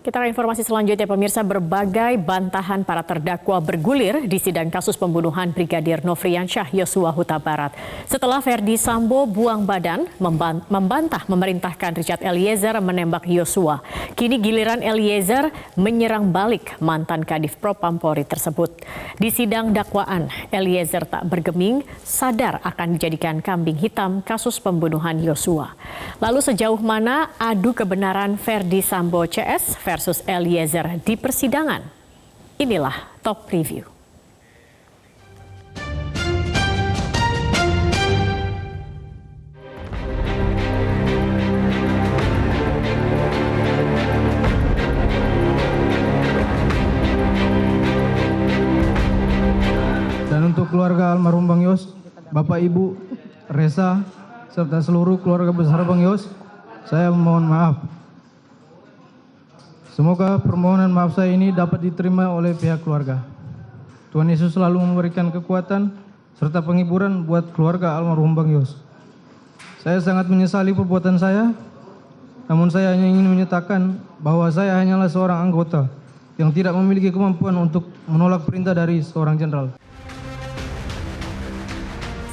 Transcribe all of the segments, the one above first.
Kita ke informasi selanjutnya, pemirsa. Berbagai bantahan para terdakwa bergulir di sidang kasus pembunuhan Brigadir Nofriansyah Yosua Huta Barat. Setelah Verdi Sambo buang badan, membantah memerintahkan Richard Eliezer menembak Yosua. Kini giliran Eliezer menyerang balik mantan Kadif Propam Polri tersebut. Di sidang dakwaan, Eliezer tak bergeming, sadar akan dijadikan kambing hitam kasus pembunuhan Yosua. Lalu sejauh mana adu kebenaran Verdi Sambo CS versus Eliezer di persidangan? Inilah Top Review. Dan untuk keluarga almarhum Bang Yos, Bapak Ibu, Resa, serta seluruh keluarga besar Bang Yos, saya mohon maaf. Semoga permohonan maaf saya ini dapat diterima oleh pihak keluarga. Tuhan Yesus selalu memberikan kekuatan serta penghiburan buat keluarga almarhum Bang Yos. Saya sangat menyesali perbuatan saya, namun saya hanya ingin menyatakan bahwa saya hanyalah seorang anggota yang tidak memiliki kemampuan untuk menolak perintah dari seorang jenderal.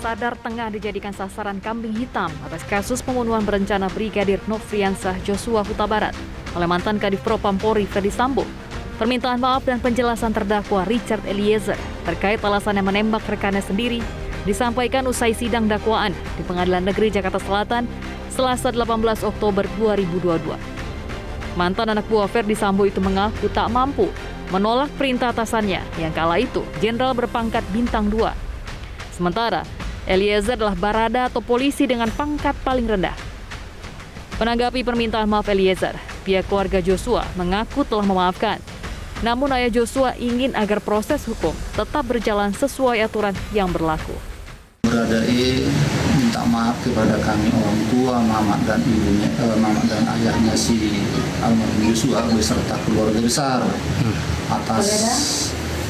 Sadar tengah dijadikan sasaran kambing hitam atas kasus pembunuhan berencana Brigadir Nofriansyah Yosua Huta Barat oleh mantan Kadif Propam Polri Verdi Sambo. Permintaan maaf dan penjelasan terdakwa Richard Eliezer terkait alasannya menembak rekannya sendiri disampaikan usai sidang dakwaan di Pengadilan Negeri Jakarta Selatan Selasa 18 Oktober 2022. Mantan anak buah Verdi Sambo itu mengaku tak mampu menolak perintah atasannya yang kala itu jenderal berpangkat bintang 2. Sementara Eliezer adalah barada atau polisi dengan pangkat paling rendah. Menanggapi permintaan maaf Eliezer, pihak keluarga Joshua mengaku telah memaafkan. Namun ayah Joshua ingin agar proses hukum tetap berjalan sesuai aturan yang berlaku. Baradae minta maaf kepada kami orang tua, mama dan ibunya, mama dan ayahnya si almarhum Joshua beserta keluarga besar atas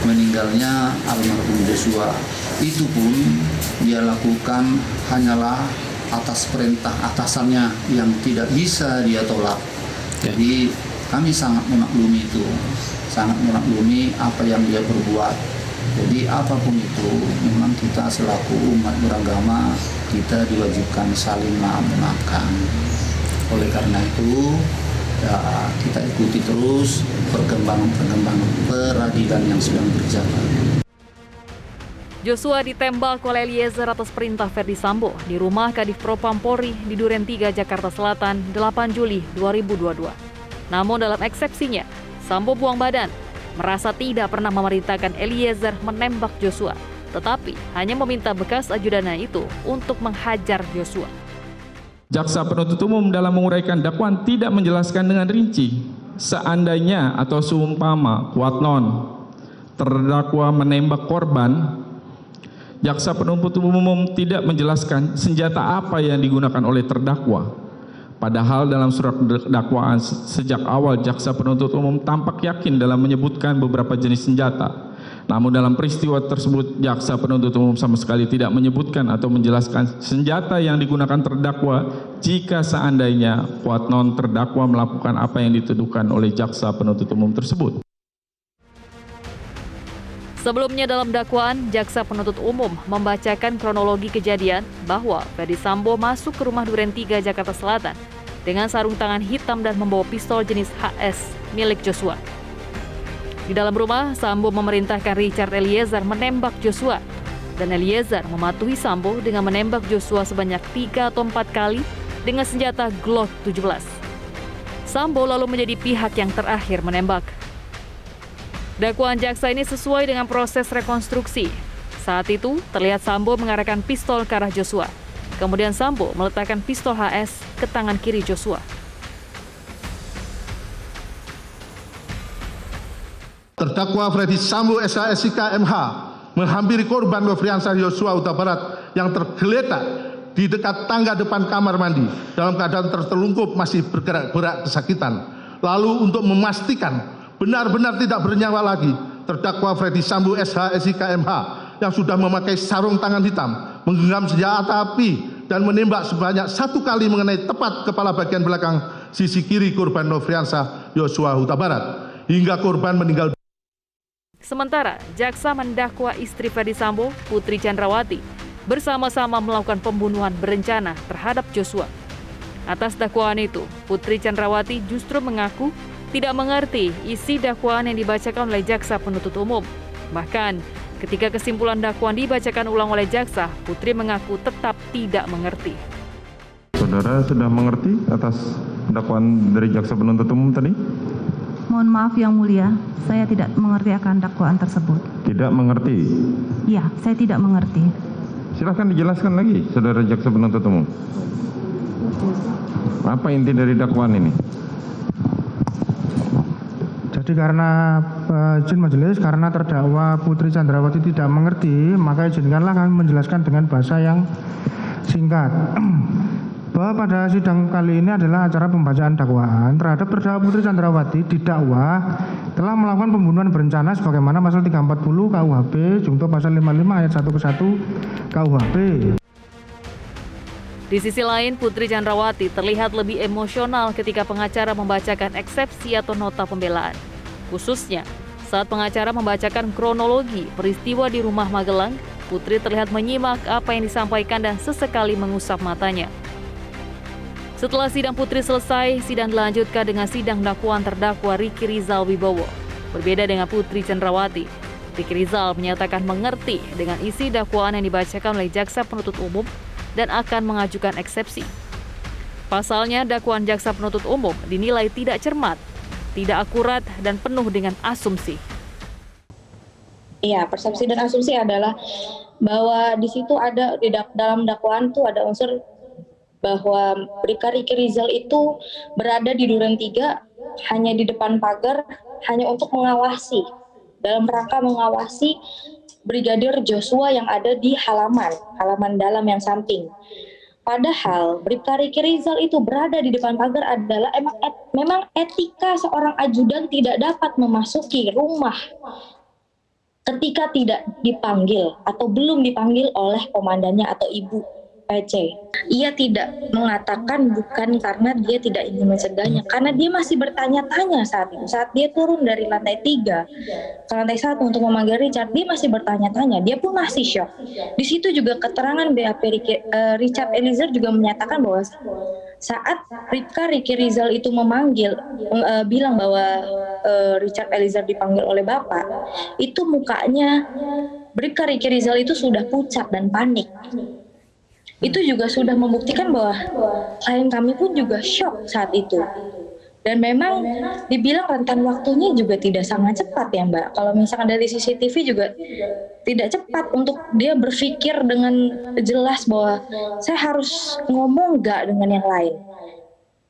meninggalnya almarhum Joshua. Itu pun dia lakukan hanyalah atas perintah atasannya yang tidak bisa dia tolak. Jadi kami sangat memaklumi itu, sangat memaklumi apa yang dia perbuat. Jadi apapun itu, memang kita selaku umat beragama, kita diwajibkan saling memaafkan. Oleh karena itu, ya, kita ikuti terus perkembangan peradilan yang sedang berjalan. Joshua ditembak oleh Eliezer atas perintah Verdi Sambo di rumah Kadif Propam Polri di Duren 3, Jakarta Selatan, 8 Juli 2022. Namun dalam eksepsinya, Sambo buang badan, merasa tidak pernah memerintahkan Eliezer menembak Joshua, tetapi hanya meminta bekas ajudannya itu untuk menghajar Joshua. Jaksa penuntut umum dalam menguraikan dakwaan tidak menjelaskan dengan rinci seandainya atau seumpama kuat non terdakwa menembak korban. Jaksa penuntut umum tidak menjelaskan senjata apa yang digunakan oleh terdakwa. Padahal dalam surat dakwaan sejak awal jaksa penuntut umum tampak yakin dalam menyebutkan beberapa jenis senjata. Namun dalam peristiwa tersebut jaksa penuntut umum sama sekali tidak menyebutkan atau menjelaskan senjata yang digunakan terdakwa jika seandainya kuat non terdakwa melakukan apa yang dituduhkan oleh jaksa penuntut umum tersebut. Sebelumnya dalam dakwaan, jaksa penuntut umum membacakan kronologi kejadian bahwa Verdi Sambo masuk ke rumah Duren 3, Jakarta Selatan dengan sarung tangan hitam dan membawa pistol jenis HS milik Joshua. Di dalam rumah, Sambo memerintahkan Richard Eliezer menembak Joshua dan Eliezer mematuhi Sambo dengan menembak Joshua sebanyak 3 atau 4 kali dengan senjata Glock 17. Sambo lalu menjadi pihak yang terakhir menembak. Dakwaan jaksa ini sesuai dengan proses rekonstruksi. Saat itu, terlihat Sambo mengarahkan pistol ke arah Joshua. Kemudian Sambo meletakkan pistol HS ke tangan kiri Joshua. Terdakwa Verdi Sambo SH MH menghampiri korban Nofriansyah Yosua Huta Barat yang tergeletak di dekat tangga depan kamar mandi dalam keadaan tertelungkup masih bergerak-gerak kesakitan. Lalu untuk memastikan benar-benar tidak bernyawa lagi, terdakwa Verdi Sambo SH MH yang sudah memakai sarung tangan hitam, menggenggam senjata api dan menembak sebanyak 1 kali mengenai tepat kepala bagian belakang sisi kiri korban Nofriansyah Yosua Huta Barat hingga korban meninggal. Sementara, jaksa mendakwa istri Ferdi Sambo, Putri Chandrawati, bersama-sama melakukan pembunuhan berencana terhadap Joshua. Atas dakwaan itu, Putri Chandrawati justru mengaku tidak mengerti isi dakwaan yang dibacakan oleh jaksa penuntut umum. Bahkan, ketika kesimpulan dakwaan dibacakan ulang oleh jaksa, Putri mengaku tetap tidak mengerti. Saudara sudah mengerti atas dakwaan dari jaksa penuntut umum tadi? Mohon maaf Yang Mulia, saya tidak mengerti akan dakwaan tersebut. Tidak mengerti? Ya, saya tidak mengerti. Silahkan dijelaskan lagi, saudara jaksa penuntut umum. Apa inti dari dakwaan ini? Jadi karena izin majelis, karena terdakwa Putri Chandrawati tidak mengerti, maka izinkanlah kami menjelaskan dengan bahasa yang singkat. Bahwa pada sidang kali ini adalah acara pembacaan dakwaan terhadap terdakwa Putri Chandrawati didakwa telah melakukan pembunuhan berencana sebagaimana pasal 340 KUHP junto pasal 55 ayat 1 ke 1 KUHP. Di sisi lain, Putri Chandrawati terlihat lebih emosional ketika pengacara membacakan eksepsi atau nota pembelaan. Khususnya, saat pengacara membacakan kronologi peristiwa di rumah Magelang, Putri terlihat menyimak apa yang disampaikan dan sesekali mengusap matanya. Setelah sidang Putri selesai, sidang dilanjutkan dengan sidang dakwaan terdakwa Riki Rizal Wibowo. Berbeda dengan Putri Chandrawati, Riki Rizal menyatakan mengerti dengan isi dakwaan yang dibacakan oleh jaksa penuntut umum dan akan mengajukan eksepsi. Pasalnya, dakwaan jaksa penuntut umum dinilai tidak cermat, tidak akurat, dan penuh dengan asumsi. Iya, persepsi dan asumsi adalah bahwa di situ ada dalam dakwaan tuh ada unsur bahwa Bribka Riki Rizal itu berada di Duren 3 hanya di depan pagar hanya untuk mengawasi, dalam rangka mengawasi Brigadir Joshua yang ada di halaman dalam yang samping. Padahal Bribka Riki Rizal itu berada di depan pagar adalah memang etika seorang ajudan tidak dapat memasuki rumah ketika tidak dipanggil atau belum dipanggil oleh komandannya atau ibu PC. Ia tidak mengatakan bukan karena dia tidak ingin mencegahnya, karena dia masih bertanya-tanya saat itu. Saat dia turun dari lantai 3 ke lantai 1 untuk memanggil Richard, dia masih bertanya-tanya. Dia pun masih syok. Di situ juga keterangan BAP Richard Eliezer juga menyatakan bahwa saat Bribka Riki Rizal itu memanggil, bilang bahwa Richard Eliezer dipanggil oleh Bapak, itu mukanya Bribka Riki Rizal itu sudah pucat dan panik. Itu juga sudah membuktikan bahwa klien kami pun juga syok saat itu. Dan memang dibilang rentan waktunya juga tidak sangat cepat ya Mbak. Kalau misalkan dari CCTV juga tidak cepat untuk dia berpikir dengan jelas bahwa saya harus ngomong nggak dengan yang lain.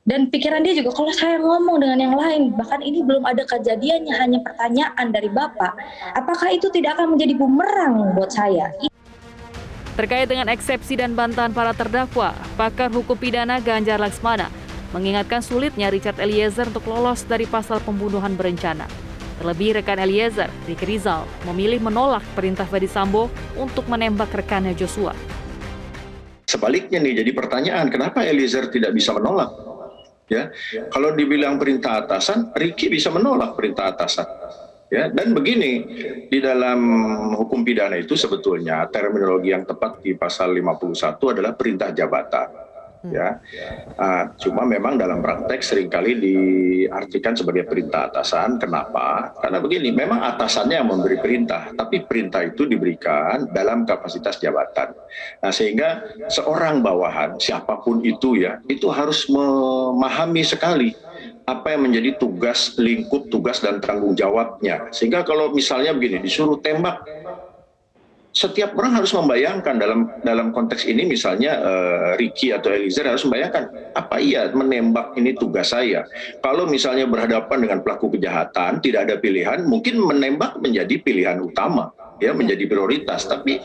Dan pikiran dia juga kalau saya ngomong dengan yang lain, bahkan ini belum ada kejadiannya, hanya pertanyaan dari Bapak, apakah itu tidak akan menjadi bumerang buat saya? Terkait dengan eksepsi dan bantahan para terdakwa, pakar hukum pidana Ganjar Laksmana mengingatkan sulitnya Richard Eliezer untuk lolos dari pasal pembunuhan berencana. Terlebih rekan Eliezer, Riki Rizal, memilih menolak perintah Ferdi Sambo untuk menembak rekannya Joshua. Sebaliknya nih, jadi pertanyaan, kenapa Eliezer tidak bisa menolak? Ya, kalau dibilang perintah atasan, Riki bisa menolak perintah atasan. Ya, dan begini, di dalam hukum pidana itu sebetulnya terminologi yang tepat di pasal 51 adalah perintah jabatan. Ya, cuma memang dalam praktek seringkali diartikan sebagai perintah atasan. Kenapa? Karena begini, memang atasannya yang memberi perintah, tapi perintah itu diberikan dalam kapasitas jabatan. Nah, sehingga seorang bawahan, siapapun itu ya, itu harus memahami sekali apa yang menjadi tugas, lingkup tugas dan tanggung jawabnya. Sehingga kalau misalnya begini, disuruh tembak, setiap orang harus membayangkan dalam konteks ini misalnya Riki atau Eliezer harus membayangkan, apa iya menembak ini tugas saya. Kalau misalnya berhadapan dengan pelaku kejahatan, tidak ada pilihan, mungkin menembak menjadi pilihan utama, ya, menjadi prioritas. Tapi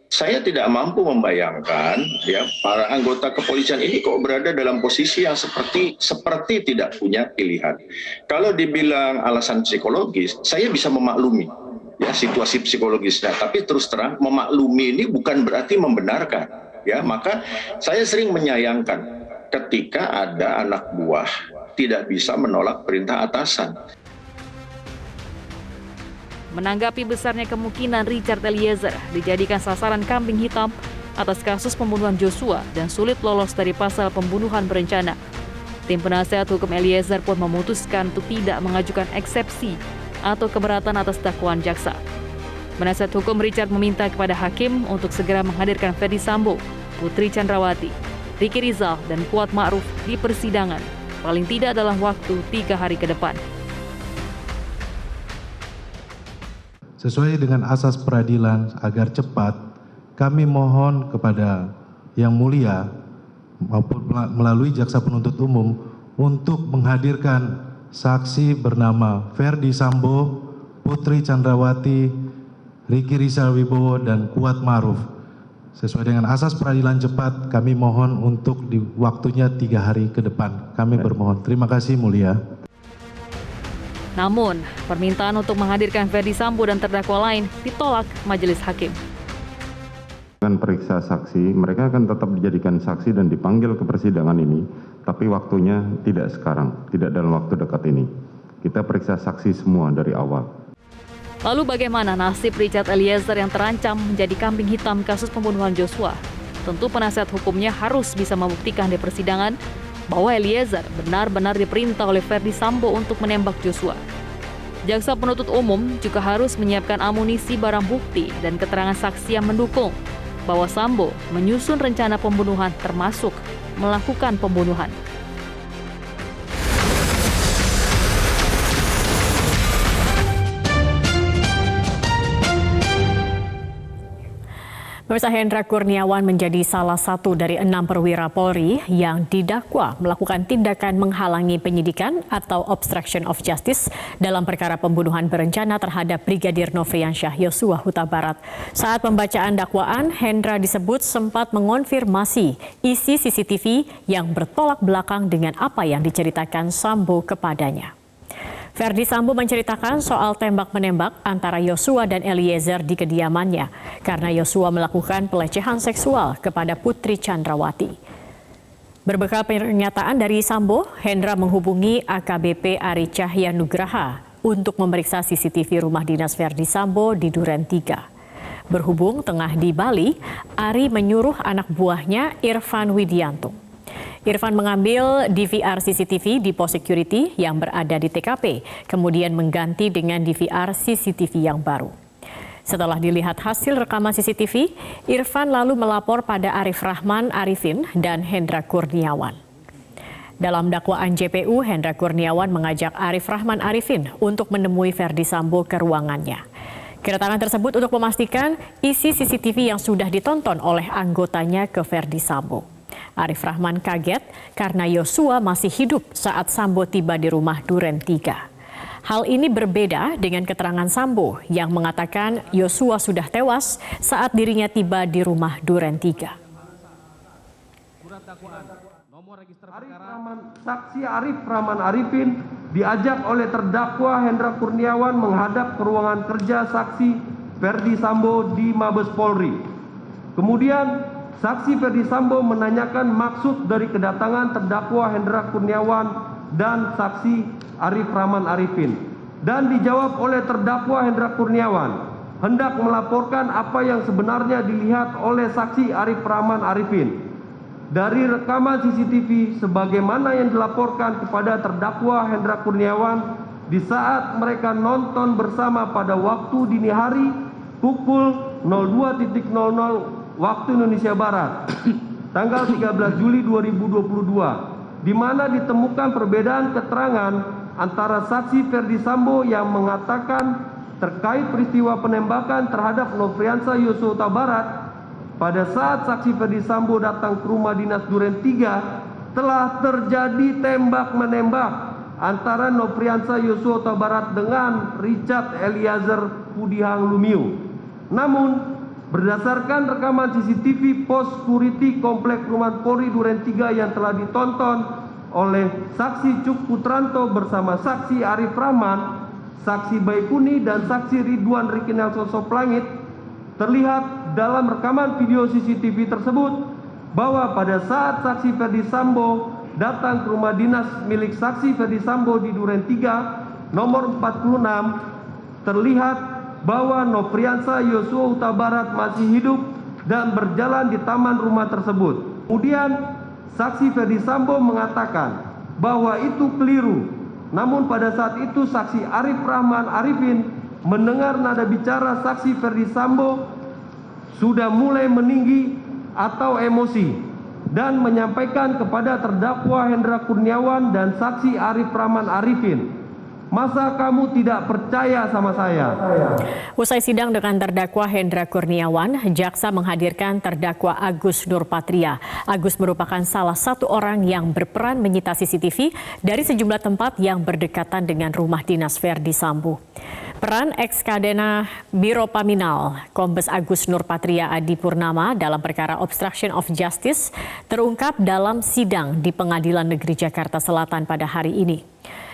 saya tidak mampu membayangkan ya para anggota kepolisian ini kok berada dalam posisi yang seperti tidak punya pilihan. Kalau dibilang alasan psikologis, saya bisa memaklumi ya situasi psikologisnya, tapi terus terang memaklumi ini bukan berarti membenarkan. Ya, maka saya sering menyayangkan ketika ada anak buah tidak bisa menolak perintah atasan. Menanggapi besarnya kemungkinan Richard Eliezer dijadikan sasaran kambing hitam atas kasus pembunuhan Joshua dan sulit lolos dari pasal pembunuhan berencana, tim penasehat hukum Eliezer pun memutuskan untuk tidak mengajukan eksepsi atau keberatan atas dakwaan jaksa. Penasihat hukum Richard meminta kepada hakim untuk segera menghadirkan Ferdi Sambo, Putri Chandrawati, Ricky Rizal, dan Kuat Ma'ruf di persidangan, paling tidak dalam waktu 3 hari ke depan. Sesuai dengan asas peradilan agar cepat, kami mohon kepada Yang Mulia maupun melalui jaksa penuntut umum untuk menghadirkan saksi bernama Ferdi Sambo, Putri Chandrawati, Ricky Rizal Wibowo, dan Kuat Ma'ruf. Sesuai dengan asas peradilan cepat, kami mohon untuk di waktunya 3 hari ke depan. Kami bermohon. Terima kasih, Mulia. Namun, permintaan untuk menghadirkan Ferdi Sambo dan terdakwa lain ditolak majelis hakim. Dengan periksa saksi, mereka akan tetap dijadikan saksi dan dipanggil ke persidangan ini, tapi waktunya tidak sekarang, tidak dalam waktu dekat ini. Kita periksa saksi semua dari awal. Lalu bagaimana nasib Richard Eliezer yang terancam menjadi kambing hitam kasus pembunuhan Joshua? Tentu penasihat hukumnya harus bisa membuktikan di persidangan bahwa Eliezer benar-benar diperintah oleh Ferdi Sambo untuk menembak Joshua. Jaksa penuntut umum juga harus menyiapkan amunisi barang bukti dan keterangan saksi yang mendukung bahwa Sambo menyusun rencana pembunuhan termasuk melakukan pembunuhan. Pemirsa, Hendra Kurniawan menjadi salah satu dari 6 perwira Polri yang didakwa melakukan tindakan menghalangi penyidikan atau obstruction of justice dalam perkara pembunuhan berencana terhadap Brigadir Nofriansyah Yosua Huta Barat. Saat pembacaan dakwaan, Hendra disebut sempat mengonfirmasi isi CCTV yang bertolak belakang dengan apa yang diceritakan Sambo kepadanya. Ferdi Sambo menceritakan soal tembak-menembak antara Yosua dan Eliezer di kediamannya karena Yosua melakukan pelecehan seksual kepada Putri Chandrawati. Berbekal pernyataan dari Sambo, Hendra menghubungi AKBP Ari Cahya Nugraha untuk memeriksa CCTV rumah dinas Ferdi Sambo di Duren 3. Berhubung tengah di Bali, Ari menyuruh anak buahnya Irfan Widianto. Irfan mengambil DVR CCTV di pos security yang berada di TKP, kemudian mengganti dengan DVR CCTV yang baru. Setelah dilihat hasil rekaman CCTV, Irfan lalu melapor pada Arif Rahman Arifin dan Hendra Kurniawan. Dalam dakwaan JPU, Hendra Kurniawan mengajak Arif Rahman Arifin untuk menemui Ferdi Sambo ke ruangannya. Kedatangan tersebut untuk memastikan isi CCTV yang sudah ditonton oleh anggotanya ke Ferdi Sambo. Arif Rahman kaget karena Yosua masih hidup saat Sambo tiba di rumah Duren 3. Hal ini berbeda dengan keterangan Sambo yang mengatakan Yosua sudah tewas saat dirinya tiba di rumah Duren 3. Saksi Arif Rahman Arifin diajak oleh terdakwa Hendra Kurniawan menghadap ke ruangan kerja saksi Ferdi Sambo di Mabes Polri. Kemudian saksi Ferdi Sambo menanyakan maksud dari kedatangan terdakwa Hendra Kurniawan dan saksi Arif Rahman Arifin. Dan dijawab oleh terdakwa Hendra Kurniawan, hendak melaporkan apa yang sebenarnya dilihat oleh saksi Arif Rahman Arifin. Dari rekaman CCTV sebagaimana yang dilaporkan kepada terdakwa Hendra Kurniawan di saat mereka nonton bersama pada waktu dini hari pukul 02.00 waktu Indonesia Barat, tanggal 13 Juli 2022, di mana ditemukan perbedaan keterangan antara saksi Ferdi Sambo yang mengatakan terkait peristiwa penembakan terhadap Nofriansyah Yosua Huta Barat pada saat saksi Ferdi Sambo datang ke rumah dinas Duren 3 telah terjadi tembak-menembak antara Nofriansyah Yosua Huta Barat dengan Richard Eliezer Pudihang Lumiu. Namun, berdasarkan rekaman CCTV pos security Komplek Perumahan Polri Duren 3 yang telah ditonton oleh saksi Cuk Putranto bersama saksi Arif Rahman, saksi Baikuni, dan saksi Ridwan Riki Nelson Soplangit, terlihat dalam rekaman video CCTV tersebut bahwa pada saat saksi Ferdi Sambo datang ke rumah dinas milik saksi Ferdi Sambo di Duren 3 nomor 46 terlihat bahwa Nofriansah Yosua Huta Barat masih hidup dan berjalan di taman rumah tersebut. Kemudian saksi Ferdi Sambo mengatakan bahwa itu keliru. Namun pada saat itu saksi Arif Rahman Arifin mendengar nada bicara saksi Ferdi Sambo sudah mulai meninggi atau emosi dan menyampaikan kepada terdakwa Hendra Kurniawan dan saksi Arif Rahman Arifin, "Masa kamu tidak percaya sama saya?" Usai sidang dengan terdakwa Hendra Kurniawan, jaksa menghadirkan terdakwa Agus Nurpatria. Agus merupakan salah satu orang yang berperan menyita CCTV dari sejumlah tempat yang berdekatan dengan rumah dinas Ferdi Sambo. Peran ex-Kadena Biro Paminal, Kombes Agus Nurpatria Adi Purnama dalam perkara obstruction of justice terungkap dalam sidang di Pengadilan Negeri Jakarta Selatan pada hari ini.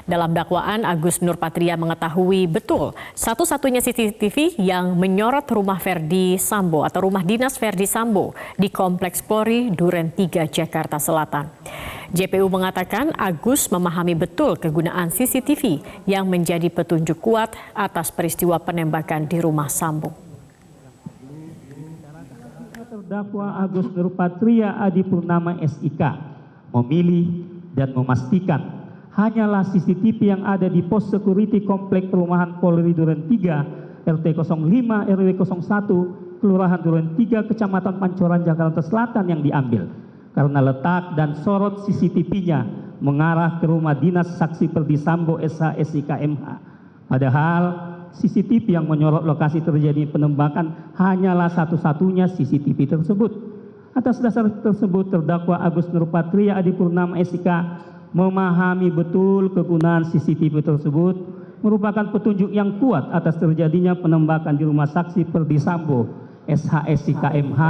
Dalam dakwaan, Agus Nurpatria mengetahui betul satu-satunya CCTV yang menyorot rumah Ferdi Sambo atau rumah dinas Ferdi Sambo di Kompleks Polri Duren 3 Jakarta Selatan. JPU mengatakan Agus memahami betul kegunaan CCTV yang menjadi petunjuk kuat atas peristiwa penembakan di rumah Sambo. Terdakwa Agus Nurpatria Adi Purnama SIK memilih dan memastikan hanyalah CCTV yang ada di pos security komplek perumahan Polri Duren 3 RT 05 RW 01 Kelurahan Duren 3 Kecamatan Pancoran Jakarta Selatan yang diambil karena letak dan sorot CCTV-nya mengarah ke rumah dinas saksi Ferdi Sambo SH SIK MH. Padahal CCTV yang menyorot lokasi terjadi penembakan hanyalah satu-satunya CCTV tersebut. Atas dasar tersebut, terdakwa Agus Nurpatria Adi Purnama SIK memahami betul kegunaan CCTV tersebut merupakan petunjuk yang kuat atas terjadinya penembakan di rumah saksi Ferdi Sambo SH SIK MH